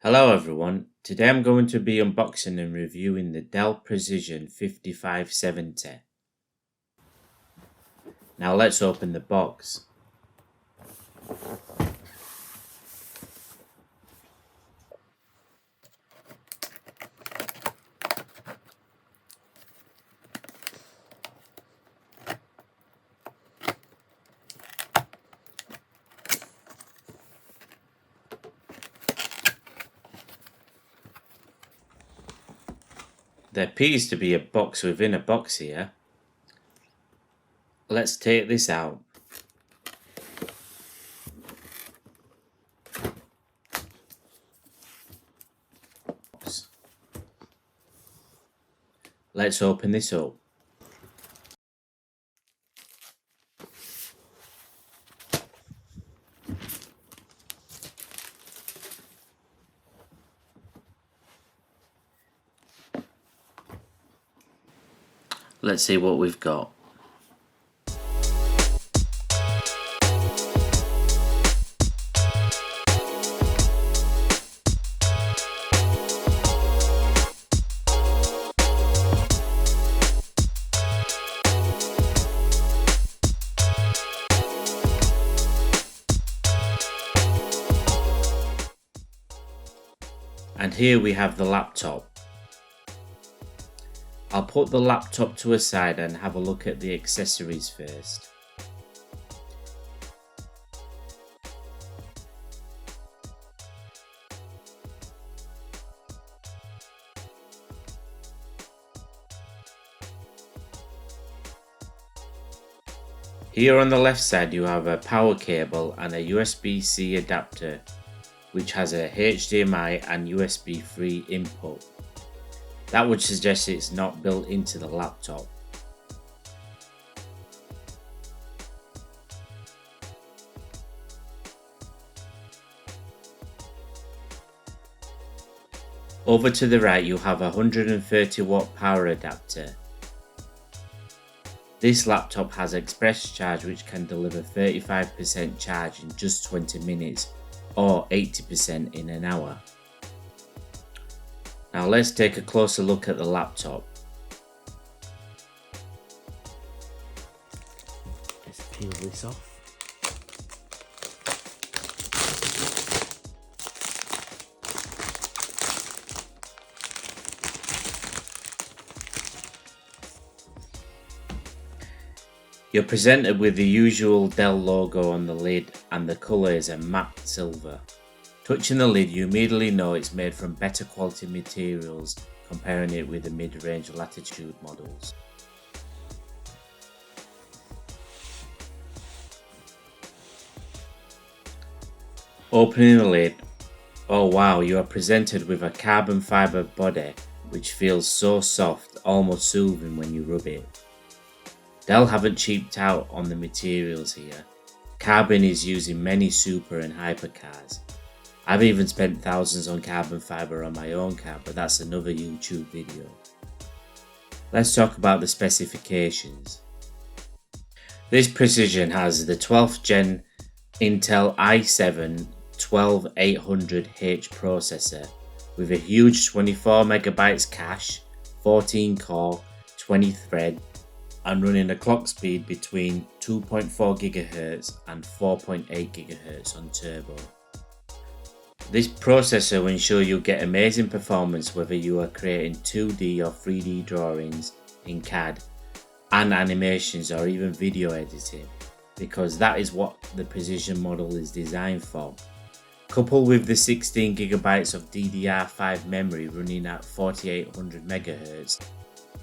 Hello everyone, today I'm going to be unboxing and reviewing the Dell Precision 5570. Now let's open the box. There appears to be a box within a box here. Let's take this out. Let's open this up. Let's see what we've got. And here we have the laptop. I'll put the laptop to a side and have a look at the accessories first. Here on the left side you have a power cable and a USB-C adapter which has a HDMI and USB 3 input. That would suggest it's not built into the laptop. Over to the right you have a 130 watt power adapter. This laptop has ExpressCharge which can deliver 35% charge in just 20 minutes or 80% in an hour. Now let's take a closer look at the laptop. Let's peel this off. You're presented with the usual Dell logo on the lid and the colour is a matte silver. Touching the lid you immediately know it's made from better quality materials comparing it with the mid-range Latitude models. Opening the lid, oh wow, you are presented with a carbon fibre body which feels so soft, almost soothing when you rub it. Dell haven't cheaped out on the materials here. Carbon is used in many super and hypercars. I've even spent thousands on carbon fibre on my own car, but that's another YouTube video. Let's talk about the specifications. This Precision has the 12th gen Intel i7 12800H processor with a huge 24MB cache, 14 core, 20 thread, and running a clock speed between 2.4 GHz and 4.8 GHz on turbo. This processor will ensure you get amazing performance whether you are creating 2D or 3D drawings in CAD and animations or even video editing, because that is what the Precision model is designed for. Coupled with the 16GB of DDR5 memory running at 4800 MHz,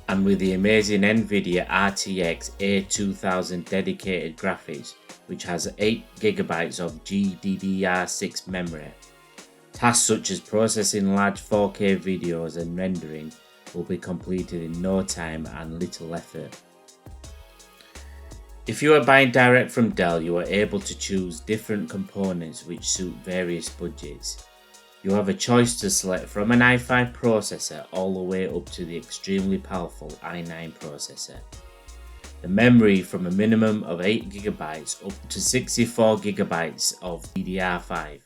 and with the amazing NVIDIA RTX A2000 dedicated graphics which has 8GB of GDDR6 memory. Tasks such as processing large 4K videos and rendering will be completed in no time and little effort. If you are buying direct from Dell, you are able to choose different components which suit various budgets. You have a choice to select from an i5 processor all the way up to the extremely powerful i9 processor. The memory from a minimum of 8GB up to 64GB of DDR5.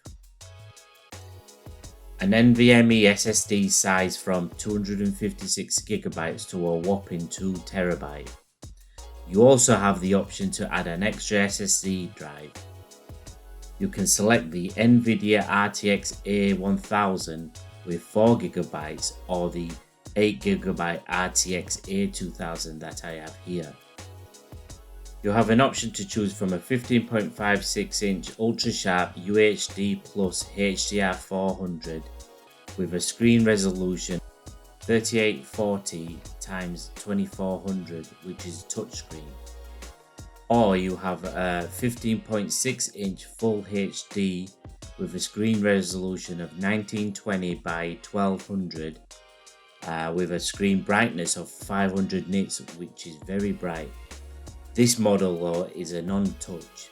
an NVMe SSD size from 256GB to a whopping 2TB. You also have the option to add an extra SSD drive. You can select the NVIDIA RTX A1000 with 4GB or the 8GB RTX A2000 that I have here. You have an option to choose from a 15.56-inch ultra-sharp UHD plus HDR 400 with a screen resolution 3840 x 2400, which is touchscreen. Or you have a 15.6-inch Full HD with a screen resolution of 1920 by 1200 with a screen brightness of 500 nits, which is very bright. This model though is a non-touch.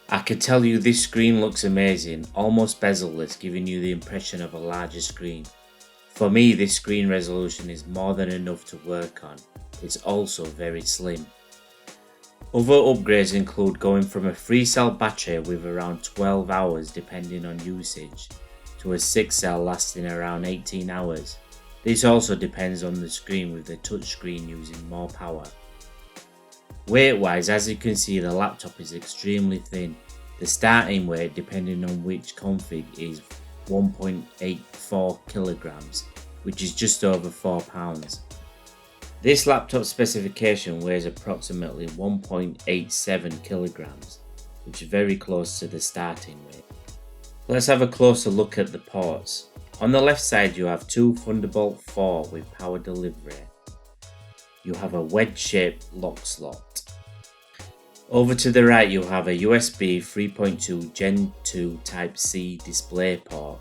I can tell you this screen looks amazing, almost bezel-less, giving you the impression of a larger screen. For me, this screen resolution is more than enough to work on. It's also very slim. Other upgrades include going from a 3-cell battery with around 12 hours depending on usage to a 6-cell lasting around 18 hours. This also depends on the screen, with the touchscreen using more power. Weight wise, as you can see, the laptop is extremely thin. The starting weight, depending on which config, is 1.84 kilograms, which is just over 4 pounds. This laptop specification weighs approximately 1.87 kilograms, which is very close to the starting weight. Let's have a closer look at the ports. On the left side you have two Thunderbolt 4 with power delivery. You have a wedge-shaped lock slot. Over to the right you have a USB 3.2 Gen 2 Type-C display port.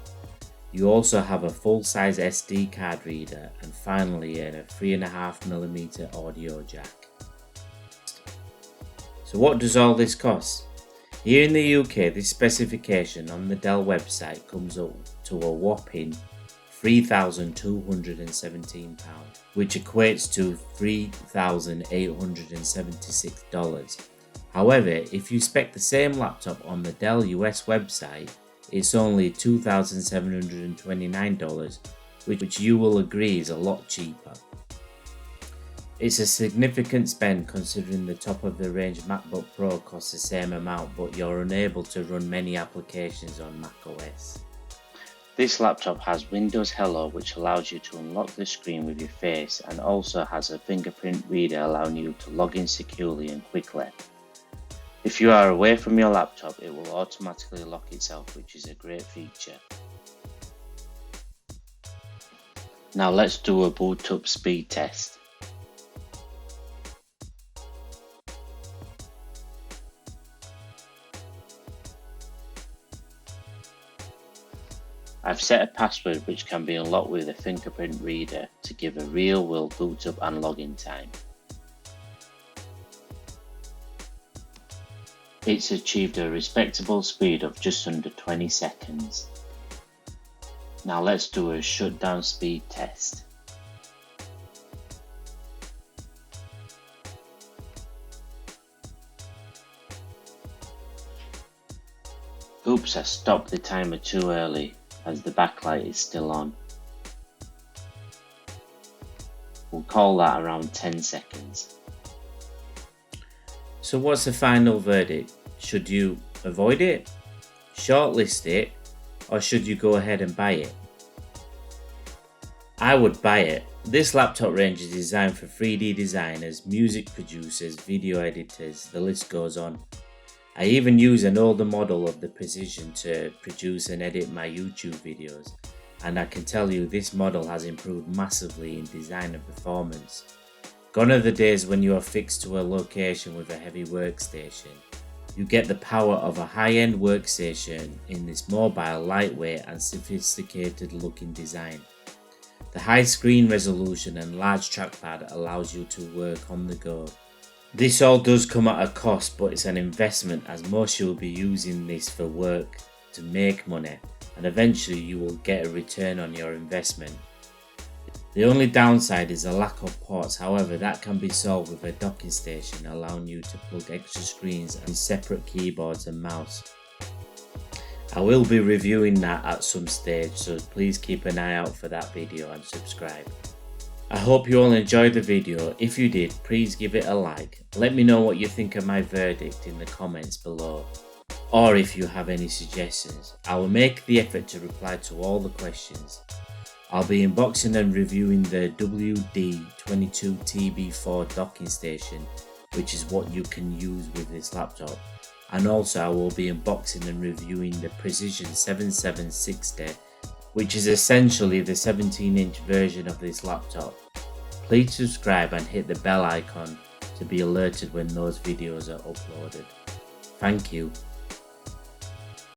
You also have a full-size SD card reader, and finally a 3.5mm audio jack. So what does all this cost? Here in the UK, this specification on the Dell website comes up to a whopping £3,217, which equates to $3,876. However, if you spec the same laptop on the Dell US website, it's only $2,729, which you will agree is a lot cheaper. It's a significant spend considering the top of the range MacBook Pro costs the same amount, but you're unable to run many applications on macOS. This laptop has Windows Hello, which allows you to unlock the screen with your face, and also has a fingerprint reader allowing you to log in securely and quickly. If you are away from your laptop, it will automatically lock itself, which is a great feature. Now let's do a boot up speed test. I've set a password which can be unlocked with a fingerprint reader to give a real world boot up and login time. It's achieved a respectable speed of just under 20 seconds. Now let's do a shutdown speed test. Oops, I stopped the timer too early as the backlight is still on. We'll call that around 10 seconds. So what's the final verdict? Should you avoid it, shortlist it, or should you go ahead and buy it? I would buy it. This laptop range is designed for 3D designers, music producers, video editors, the list goes on. I even use an older model of the Precision to produce and edit my YouTube videos, and I can tell you this model has improved massively in design and performance. Gone are the days when you are fixed to a location with a heavy workstation. You get the power of a high-end workstation in this mobile, lightweight and sophisticated looking design. The high screen resolution and large trackpad allows you to work on the go. This all does come at a cost, but it's an investment, as most you will be using this for work to make money, and eventually you will get a return on your investment. The only downside is a lack of ports, however that can be solved with a docking station allowing you to plug extra screens and separate keyboards and mouse. I will be reviewing that at some stage, so please keep an eye out for that video and subscribe. I hope you all enjoyed the video. If you did, please give it a like. Let me know what you think of my verdict in the comments below, or if you have any suggestions. I will make the effort to reply to all the questions. I'll be unboxing and reviewing the WD-22TB4 docking station, which is what you can use with this laptop. And also I will be unboxing and reviewing the Precision 7760, which is essentially the 17-inch version of this laptop. Please subscribe and hit the bell icon to be alerted when those videos are uploaded. Thank you.